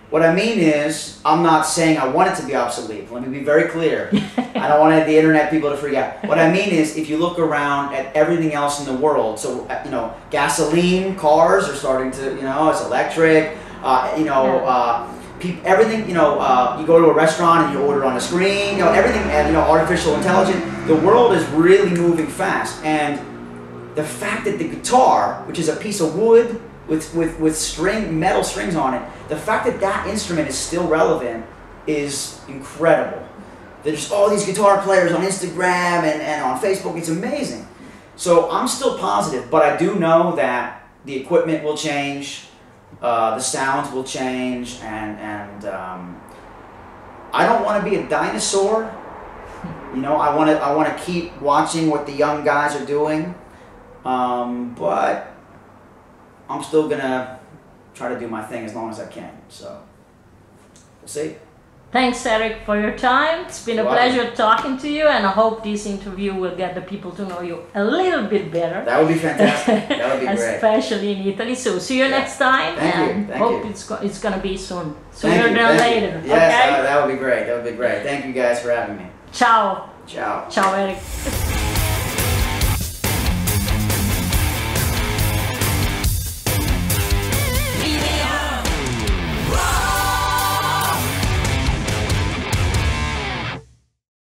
What I mean is, I'm not saying I want it to be obsolete. Let me be very clear. I don't want the internet people to freak out. What I mean is, if you look around at everything else in the world, so, you know, gasoline cars are starting to, you know, it's electric, you know, everything, you know, you go to a restaurant and you order on a screen, you know, everything, you know, artificial intelligence. The world is really moving fast, and the fact that the guitar, which is a piece of wood with metal strings on it, the fact that that instrument is still relevant is incredible. There's all these guitar players on Instagram and on Facebook. It's amazing. So I'm still positive, but I do know that the equipment will change. The sounds will change, and I don't want to be a dinosaur. You know, I want to keep watching what the young guys are doing, but I'm still gonna try to do my thing as long as I can. So we'll see. Thanks, Eric, for your time. It's been a pleasure talking to you, and I hope this interview will get the people to know you a little bit better. That would be fantastic. That would be great. Especially in Italy. So see you next time. Thank you. Hope it's going to be soon. Sooner than later. Yes, okay? that would be great. That would be great. Thank you guys for having me. Ciao. Ciao. Ciao, Eric.